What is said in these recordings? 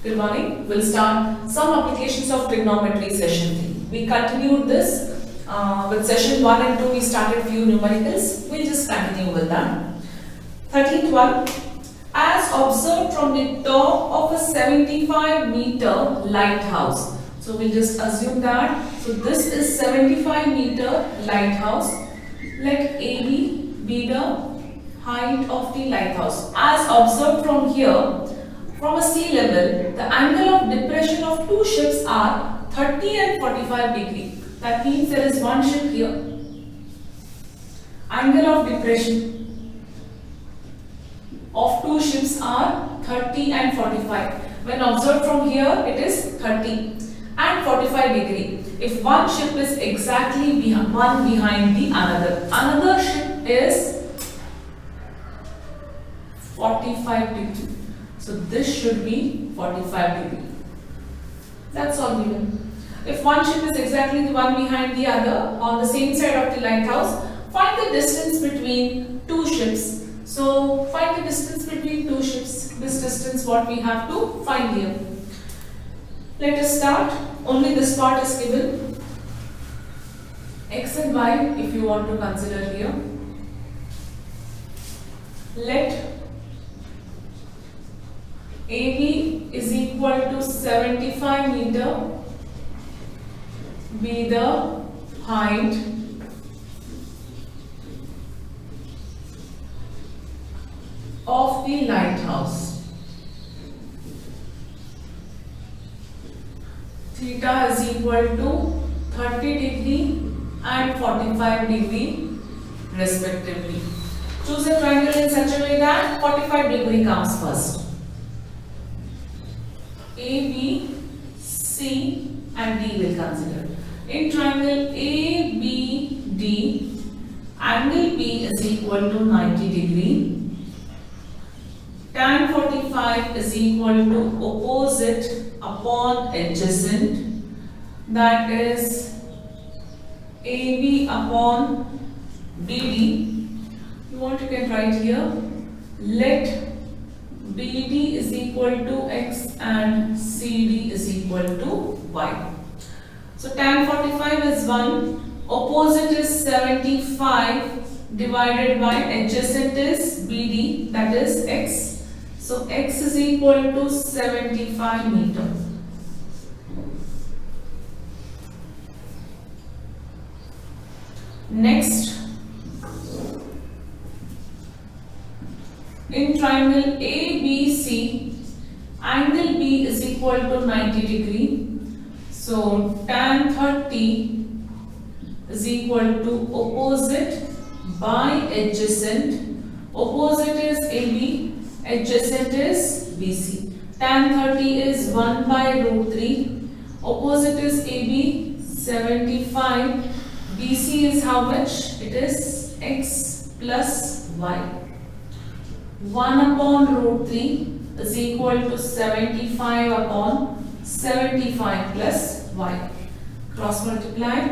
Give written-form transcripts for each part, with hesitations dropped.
Good morning. We'll start some applications of trigonometry session 3. We continued this with session 1 and 2. We started few numericals. We'll just continue with that. 13th one. As observed from the top of a 75-meter lighthouse. So we'll just assume that. So this is 75-meter lighthouse. Let AB be the height of the lighthouse. As observed from here, from a sea level, the angle of depression of two ships are 30 and 45 degree. That means there is one ship here. Angle of depression of two ships are 30 and 45. When observed from here, it is 30 and 45 degree. If one ship is exactly one behind the another ship is 45 degree. So this should be 45 degree. That's all given. If one ship is exactly the one behind the other on the same side of the lighthouse, find the distance between two ships. So find the distance between two ships. This distance what we have to find here. Let us start. Only this part is given. X and Y if you want to consider here. Let AB is equal to 75 meter be the height of the lighthouse. Theta is equal to 30 degree and 45 degree respectively. Choose a triangle in such a way that 45 degree comes first. A, B, C and D will consider. In triangle A, B, D, angle B is equal to 90 degree. Tan 45 is equal to opposite upon adjacent, that is AB upon BD. You want, you can write here. Let BD is equal to X and CD is equal to Y. So tan 45 is 1, opposite is 75 divided by adjacent is BD, that is X. So X is equal to 75 meter. Next, in triangle ABC, angle B is equal to 90 degree. So tan 30 is equal to opposite by adjacent. Opposite is AB, adjacent is BC. Tan 30 is 1 by root 3. Opposite is AB, 75. BC is how much? It is X plus Y. 1 upon root 3 is equal to 75 upon 75 plus Y. Cross multiply.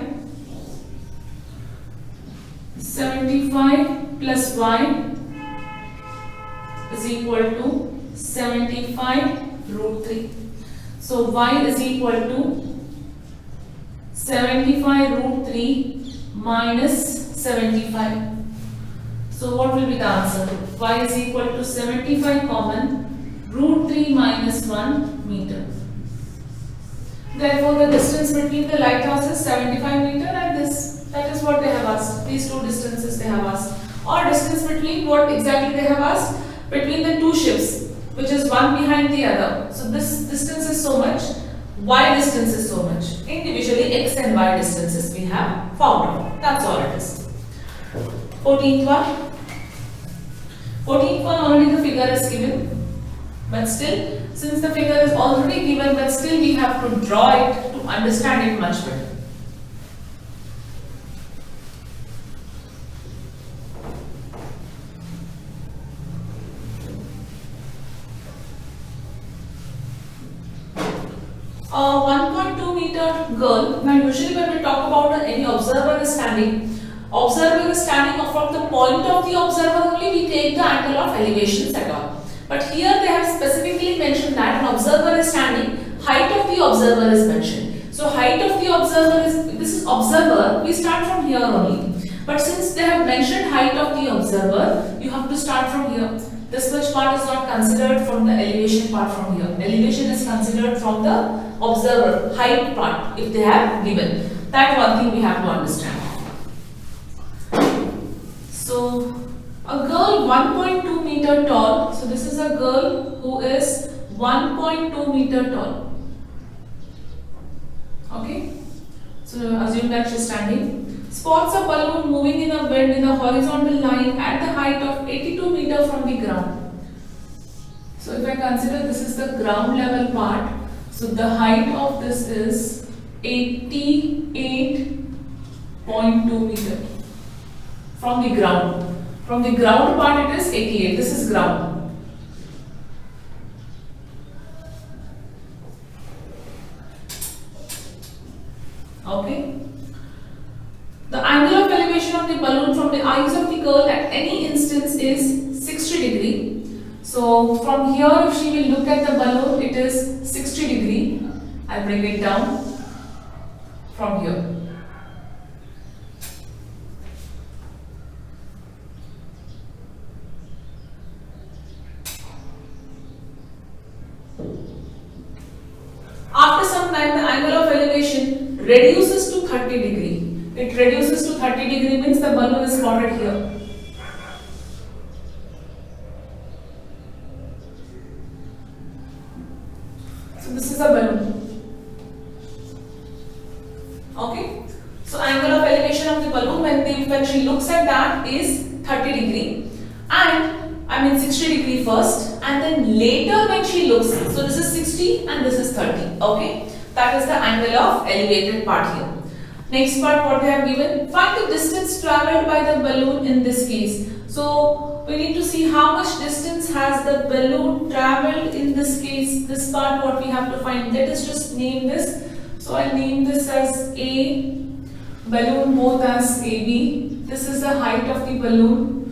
75 plus Y is equal to 75 root 3. So Y is equal to 75 root 3 minus 75. So what will be the answer? Y is equal to 75 common, root 3 minus 1 meter. Therefore, the distance between the lighthouse is 75 meter and this. That is what they have asked. These two distances they have asked. Or distance between what exactly they have asked? Between the two ships, which is one behind the other. So this distance is so much, Y distance is so much. Individually X and Y distances we have found out. That's all it is. 14th one. 14th one already the figure is given. But still, since the figure is already given, but still we have to draw it to understand it much better. A 1.2 meter girl. Now usually when we talk about any observer is standing, observer is standing from the point of the observer only we take the angle of elevations at all. But here they have specifically specifically mentioned that an observer is standing, height of the observer is mentioned. So height of the observer is, this is observer, we start from here only. But since they have mentioned height of the observer, you have to start from here. This much part is not considered from the elevation part from here. Elevation is considered from the observer, height part, if they have given. That one thing we have to understand. So, a girl 1.2 meter tall. So, this is a girl who is 1.2 meter tall. Okay. So, assume that she is standing. Spots a balloon moving in a wind in a horizontal line at the height of 82 meter from the ground. So, if I consider this is the ground level part, so the height of this is 88.2 meter from the ground. From the ground part it is 88. This is ground. Okay. The angle of elevation of the balloon from the eyes of the girl at any instance is 60 degree. So from here if she will look at the balloon, it is 60 degree. I bring it down from here. After some time the angle of elevation reduces to 30 degree. It reduces to 30 degree means the balloon is spotted here. So this is a balloon. Okay. So angle of elevation of the balloon when she looks at that is 30 degree, and 60 degree first, and then later when she looks, so this is 60 and this is 30. Okay. That is the angle of elevated part here. Next part what they have given, find the distance travelled by the balloon in this case. So we need to see how much distance has the balloon travelled in this case. This part what we have to find. Let us just name this. So I'll name this as A, balloon both as AB. This is the height of the balloon.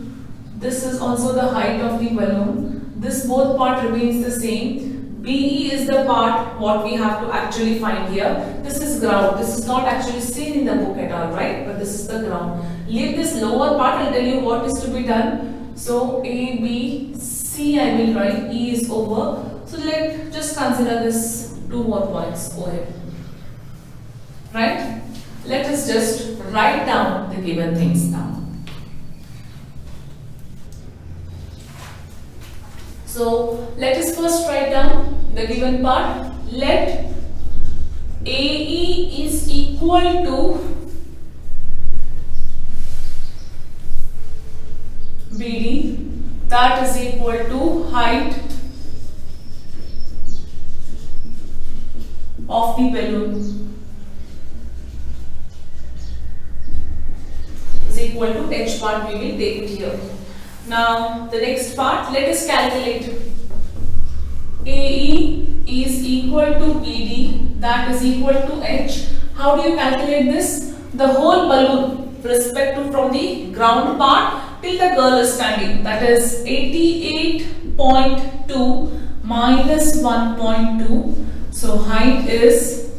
This is also the height of the balloon. This both part remains the same. BE is the part what we have to actually find here. This is ground. This is not actually seen in the book at all, right? But this is the ground. Leave this lower part. I'll tell you what is to be done. So A, B, C I will write. E is over. So let's just consider this 2 more points over here. Right? Let us just write down the given things now. So let us first write down the given part. Let AE is equal to BD, that is equal to height of the balloon is equal to H part. We will take it here. Now the next part, let us calculate. AE is equal to BD, that is equal to H. How do you calculate this? The whole balloon respective from the ground part till the girl is standing, that is 88.2 minus 1.2. So height is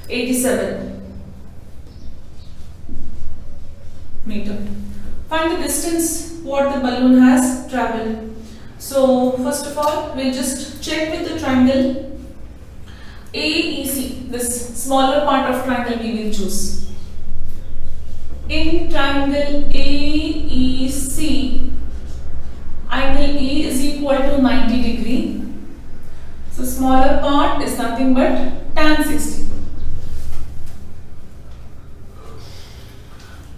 87 meter. Find the distance what the balloon has travelled. So first of all, we'll just check with the triangle AEC. This smaller part of triangle we will choose. In triangle AEC, angle E is equal to 90 degree. So smaller part is nothing but tan 60.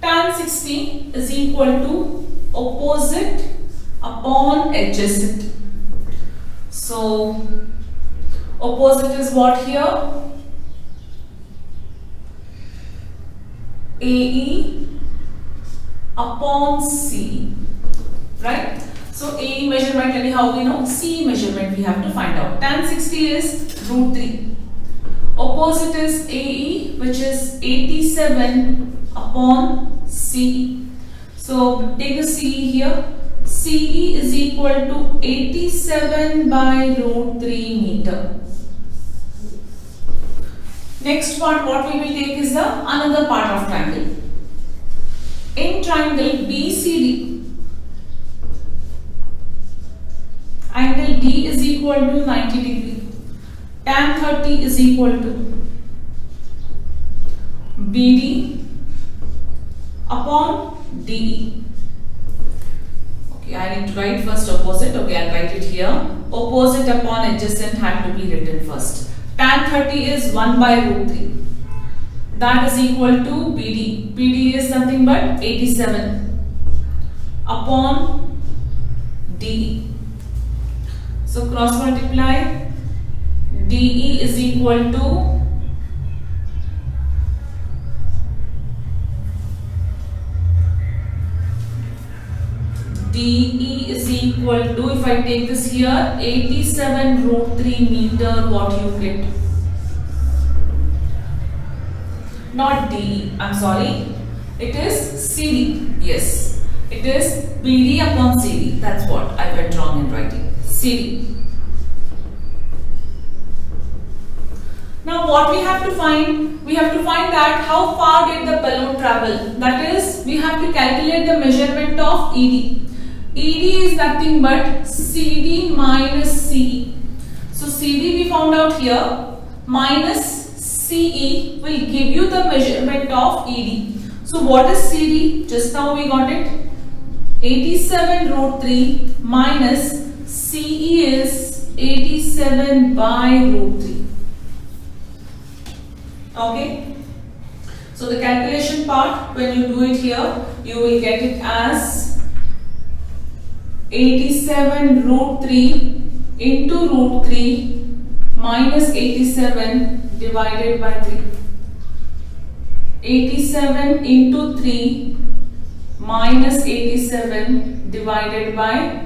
Tan 60 is equal to opposite upon adjacent. So opposite is what here? AE upon CE, right? So AE measurement, anyhow we know, CE measurement we have to find out. Tan 60 is √3. Opposite is AE, which is 87 upon CE. So take the CE here. CE is equal to 87 by root 3 meter. Next part what we will take is the another part of triangle. In triangle BCD, angle D is equal to 90 degree. Tan 30 is equal to BD upon DE. Okay, I need to write first opposite. Okay, I'll write it here. Opposite upon adjacent had to be written first. Tan 30 is 1 by root 3. That is equal to BD. BD is nothing but 87 upon DE. So cross multiply. DE is equal to DE is equal to, if I take this here, 87 root 3 meter, what you get? Not DE, I'm sorry. It is CD. Yes. It is BD upon CD. That's what I went wrong in writing. CD. Now what we have to find? We have to find that how far did the balloon travel. That is, we have to calculate the measurement of ED. ED is nothing but CD minus CE. So CD we found out here, minus CE will give you the measurement of ED. So what is CD? Just now we got it. 87 root 3 minus CE is 87 by root 3. Okay. So the calculation part, when you do it here, you will get it as 87 root 3 into root 3 minus 87 divided by 3. 87 into 3 minus 87 divided by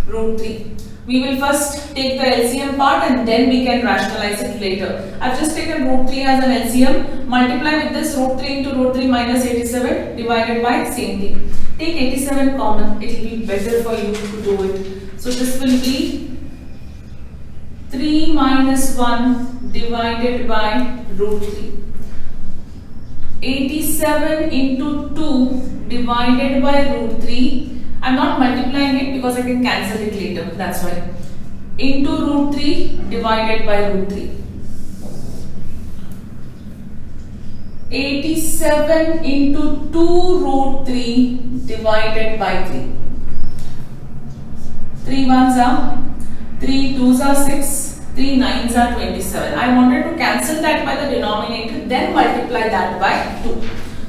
root 3. We will first take the LCM part and then we can rationalize it later. I've just taken root 3 as an LCM. Multiply with this root 3 into root 3 minus 87 divided by same thing. Take 87 common. It will be better for you to do it. So this will be 3 minus 1 divided by root 3. 87 into 2 divided by root 3. I'm not multiplying it because I can cancel it later. That's why. Into root 3 divided by root 3. 87 into 2 root 3 divided by 3. 3 1s are 3 2s are 6. 3 9s are 27. I wanted to cancel that by the denominator, then multiply that by 2.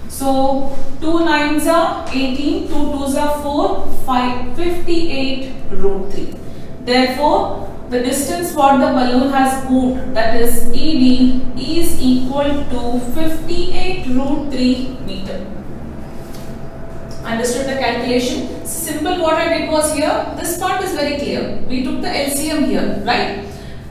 So 2 9s are 18, 2 2s are 4, 58 root 3. Therefore, the distance what the balloon has moved, that is ED, is equal to 58 root 3 meter. Understood the calculation? Simple, what I did was here, this part is very clear. We took the LCM here, right?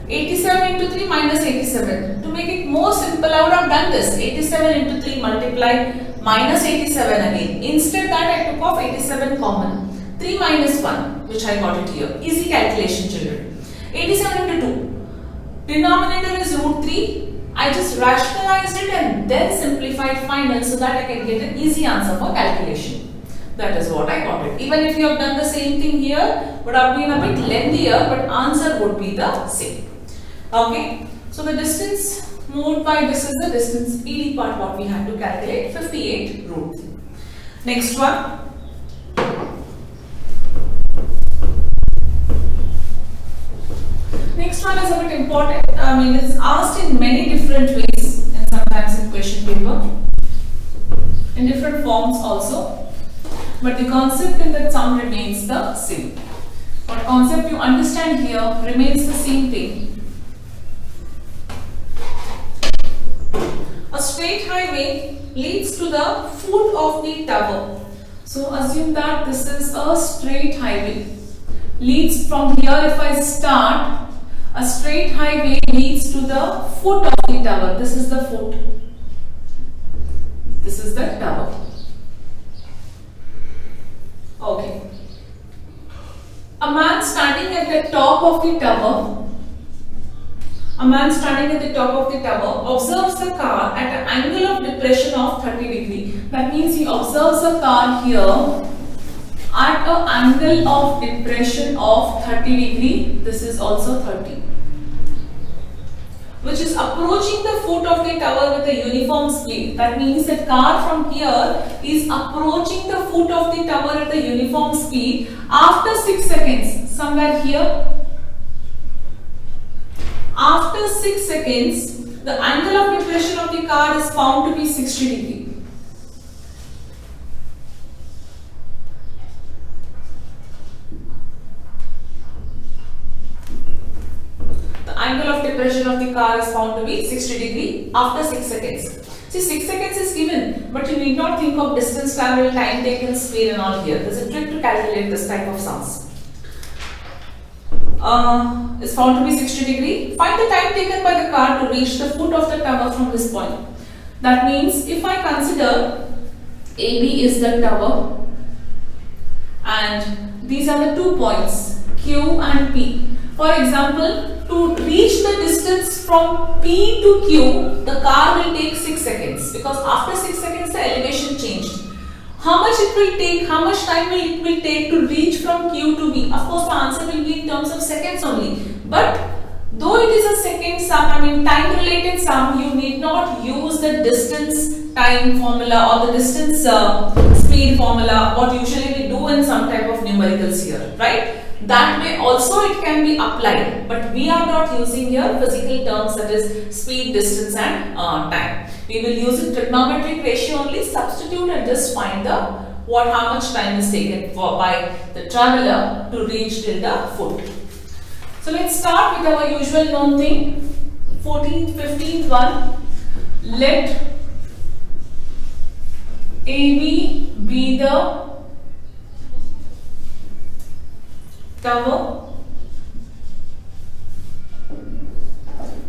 87 into 3 minus 87. To make it more simple, I would have done this. 87 into 3 multiply minus 87 again. Instead that I took off 87 common. 3 minus 1, which I got it here. Easy calculation, children. 87 into 2. Denominator is root 3. I just rationalized it and then simplified final so that I can get an easy answer for calculation. That is what I got it. Even if you have done the same thing here, would have been a bit lengthier, but answer would be the same. Okay. So the distance moved by, this is the distance ED part what we have to calculate, 58 root 3. Next one. Next one is a bit important. I mean, it's asked in many different ways and sometimes in question paper, in different forms also. But the concept in that sum remains the same. What concept you understand here remains the same thing. A straight highway leads to the foot of the tower. So assume that this is a straight highway. Leads from here, if I start, a straight highway leads to the foot of the tower. This is the foot. This is the tower. Okay. A man standing at the top of the tower. A man standing at the top of the tower observes the car at an angle of depression of 30 degree. That means he observes the car here at an angle of depression of 30 degree. This is also 30. Which is approaching the foot of the tower with a uniform speed. That means the car from here is approaching the foot of the tower at a uniform speed after 6 seconds. Somewhere here. After 6 seconds, the angle of depression of the car is found to be 60 degree. The angle of depression of the car is found to be 60 degree after 6 seconds. See, 6 seconds is given, but you need not think of distance travel, time taken, speed and all here. There is a trick to calculate this type of sums. Is found to be 60 degree. Find the time taken by the car to reach the foot of the tower from this point. That means if I consider AB is the tower and these are the 2 points Q and P. For example, to reach the distance from P to Q, the car will take 6 seconds because after 6 seconds the elevation changed. How much it will take, how much time it will take to reach from Q to V? Of course, the answer will be in terms of seconds only. But though it is a second sum, time related sum, you need not use the distance time formula or the distance speed formula, what usually we do in some type of numericals here, right? That way also it can be applied, but we are not using here physical terms such as speed, distance and time. We will use a trigonometric ratio only, substitute and just find the how much time is taken by the traveller to reach till the foot. So let's start with our usual known thing. 15th one. Let AB be the tower.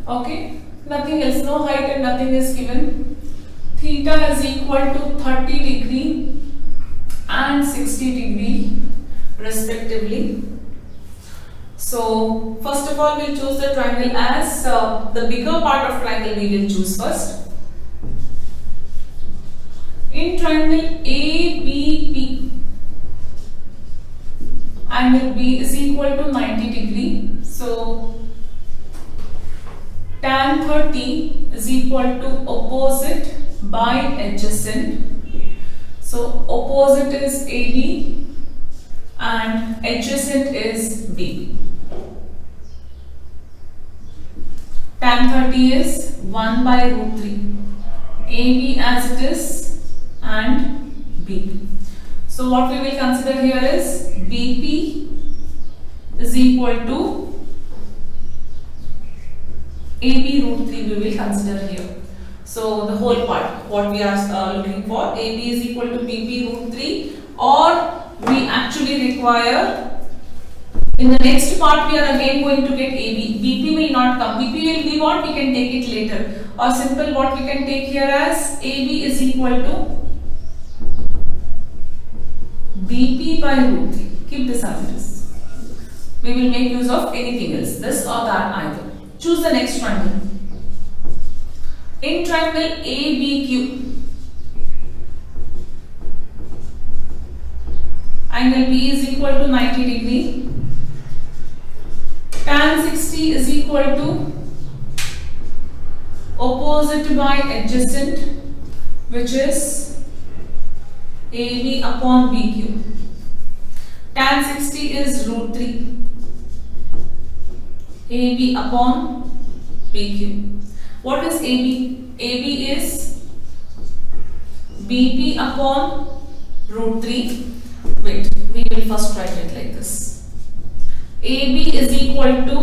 Okay, nothing else, no height and nothing is given. Theta is equal to 30 degree and 60 degree respectively. So first of all we'll choose the triangle as the bigger part of triangle we will choose first. In triangle ABP, angle B is equal to 90 degree. So tan 30 is equal to opposite by adjacent. So opposite is AB and adjacent is B. Tan 30 is 1 by root 3. AB as it is and B. So what we will consider here is BP is equal to AB root 3 we will consider here. So the whole part what we are looking for, AB is equal to BP root 3, or we actually require in the next part we are again going to get AB. BP will not come. BP will be what we can take it later, or simple what we can take here as AB is equal to BP by root 3. Keep this as it is. We will make use of anything else, this or that either. Choose the next triangle. In triangle ABQ, angle B is equal to 90 degree. Tan 60 is equal to opposite by adjacent, which is AB upon BQ. Tan 60 is root 3. AB upon BQ. What is AB? AB is BP upon root 3. Wait, we will first write it like this. AB is equal to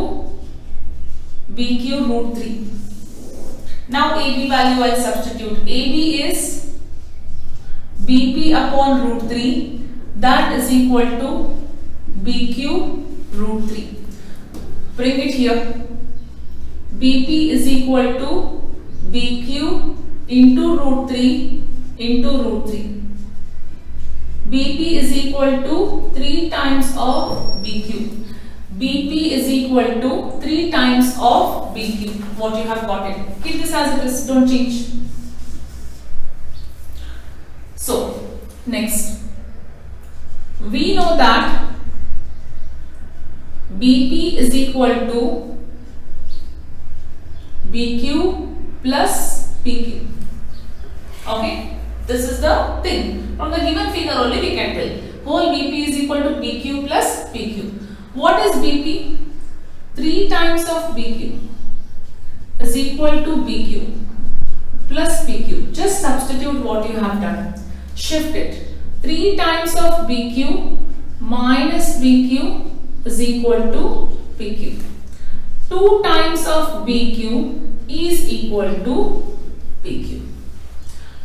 BQ root 3. Now AB value I will substitute. AB is BP upon root 3, that is equal to BQ root 3. Bring it here. BP is equal to BQ into root 3, into root 3. BP is equal to 3 times of BQ. BP is equal to 3 times of BQ. What you have got it. Keep this as it is, don't change. So, next. We know that BP is equal to BQ plus PQ. Okay, this is the thing. From the given figure only we can tell. Whole BP is equal to BQ plus PQ. What is BP? 3 times of BQ is equal to BQ plus PQ. Just substitute what you have done. Shift it. 3 times of BQ minus BQ is equal to PQ. 2 times of BQ is equal to PQ.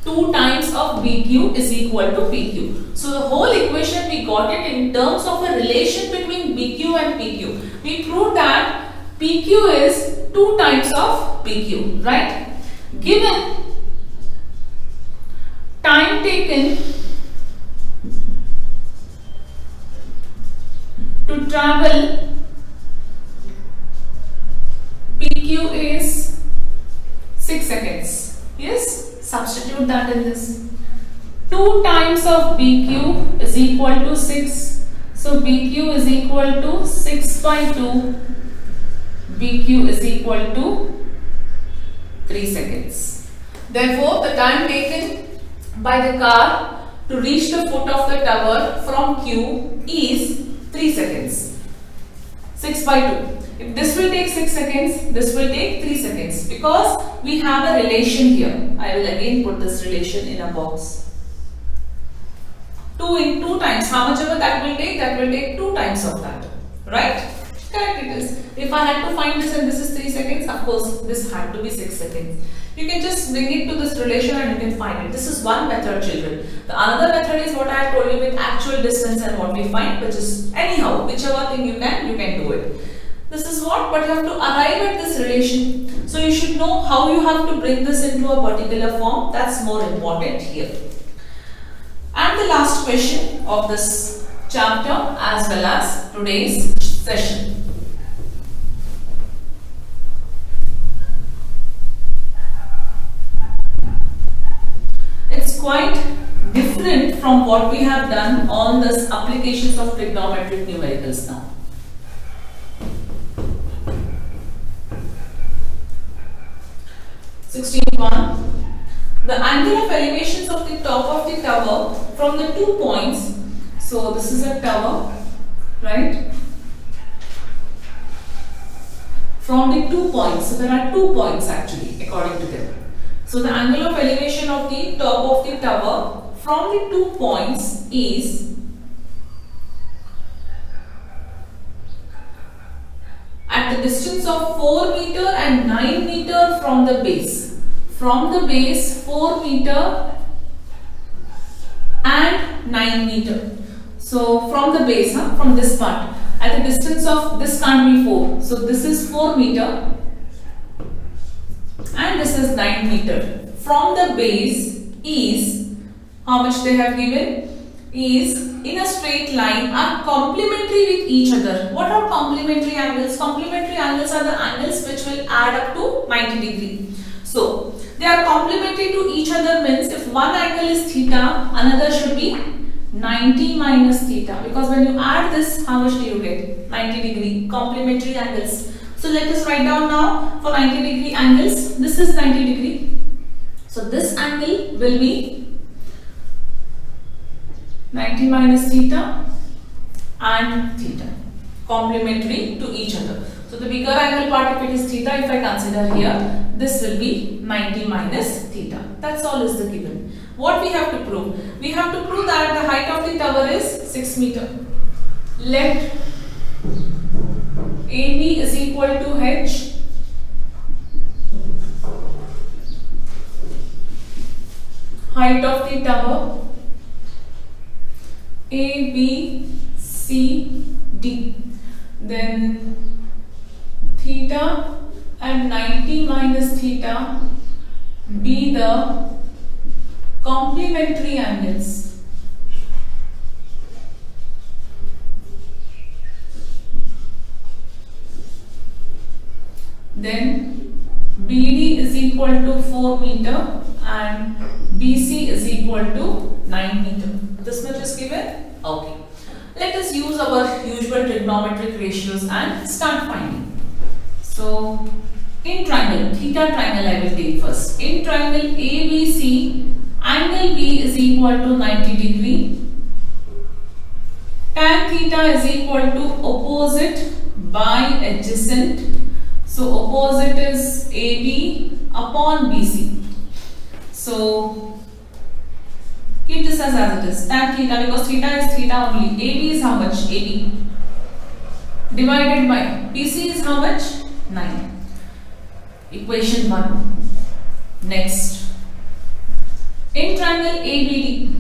2 times of BQ is equal to PQ. So the whole equation we got it in terms of a relation between BQ and PQ. We proved that PQ is 2 times of BQ, right? Given time taken to travel, PQ is 6 seconds. Yes? Substitute that in this. 2 times of BQ is equal to 6. So BQ is equal to 6 by 2. BQ is equal to 3 seconds. Therefore, the time taken by the car to reach the foot of the tower from Q is 3 seconds. 6 by 2. If this will take 6 seconds, this will take 3 seconds because we have a relation here. I will again put this relation in a box. 2 in 2 times, how much ever that will take 2 times of that. Right? Correct it is. If I had to find this and this is 3 seconds, of course this had to be 6 seconds. You can just bring it to this relation and you can find it. This is one method, children. The another method is what I have told you with actual distance and what we find, which is anyhow, whichever thing you can do it. This is what, but you have to arrive at this relation. So you should know how you have to bring this into a particular form. That's more important here. And the last question of this chapter as well as today's session. It's quite different from what we have done on this applications of trigonometric numericals now. The angle of elevations of the top of the tower from the 2 points. So this is a tower, right? From the 2 points. So there are 2 points actually according to them. So the angle of elevation of the top of the tower from the 2 points is at the distance of 4 meter and 9 meter from the base. From the base 4 meter and 9 meter. So from the base, from this part, at the distance of this can't be 4. So this is 4 meter and this is 9 meter. From the base is, how much they have given, is in a straight line are complementary with each other. What are complementary angles? Complementary angles are the angles which will add up to 90 degree. So they are complementary to each other means if one angle is theta, another should be 90 minus theta, because when you add this, how much do you get? 90 degree complementary angles. So let us write down now for 90 degree angles. This is 90 degree. So this angle will be 90 minus theta and theta, complementary to each other. So the bigger angle part, if it is theta, if I consider here, this will be 90 minus theta. That's all is the given. What we have to prove? We have to prove that the height of the tower is 6 meter. Let AB is equal to H. Height of the tower A, B, C, D. Then theta and 90 minus theta be the complementary angles. Then BD is equal to 4 meter and BC is equal to 9 meter. This much is given? Okay. Let us use our usual trigonometric ratios and start finding. So, in triangle, theta triangle I will take first. In triangle ABC, angle B is equal to 90 degree. Tan theta is equal to opposite by adjacent. So, opposite is AB upon BC. So, keep this as it is. Tan theta, because theta is theta only. AB is how much? AB. Divided by BC is how much? 9. Equation 1. Next. In triangle ABD,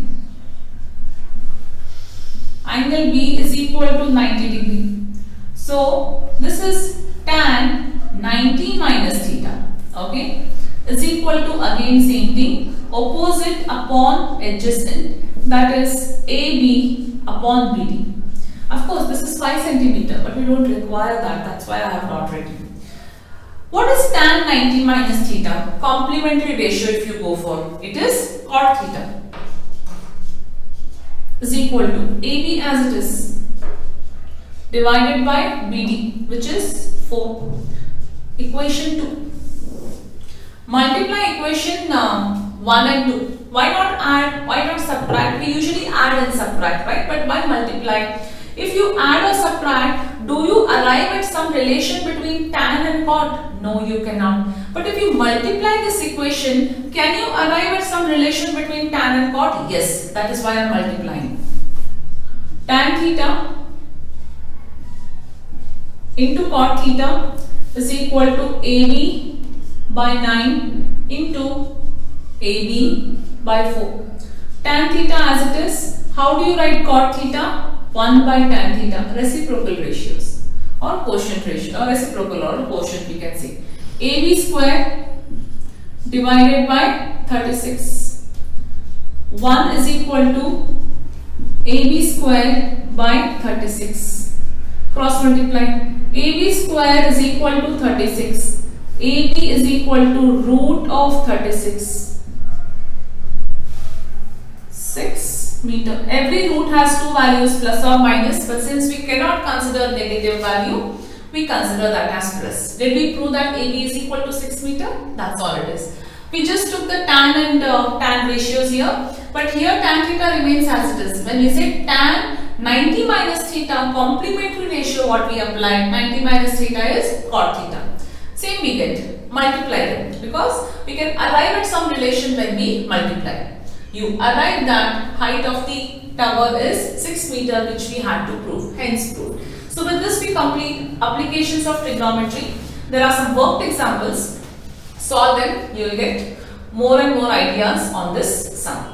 angle B is equal to 90 degree. So, this is tan 90 minus theta. Okay. Is equal to again same thing. Opposite upon adjacent, that is AB upon BD. Of course, this is 5 centimeter, but we don't require that. That's why I have not written. What is tan 90 minus theta? Complementary ratio if you go for. It is cot theta is equal to AB as it is divided by BD, which is 4. Equation 2. Multiply equation 1 and 2. Why not add? Why not subtract? We usually add and subtract, right? But why multiply? If you add or subtract, do you arrive at some relation between tan and cot? No, you cannot. But if you multiply this equation, can you arrive at some relation between tan and cot? Yes, that is why I am multiplying. Tan theta into cot theta is equal to AB by 9 into AB by 4. Tan theta as it is, how do you write cot theta? 1 by tan theta, reciprocal ratios or quotient ratio or reciprocal or quotient we can say. AB square divided by 36. 1 is equal to AB square by 36. Cross multiply. AB square is equal to 36. AB is equal to root of 36. 6 meter. Every root has two values, plus or minus, but since we cannot consider negative value, we consider that as plus. Did we prove that AB is equal to 6 meter? That's all it is. We just took the tan and tan ratios here, but here tan theta remains as it is. When we say tan 90 minus theta, complementary ratio what we applied, 90 minus theta is cot theta. Same we get, multiply them, because we can arrive at some relation when we multiply. You arrive that height of the tower is 6 meter, which we had to prove, hence proved. So with this we complete applications of trigonometry. There are some worked examples. Solve them, you will get more and more ideas on this sum.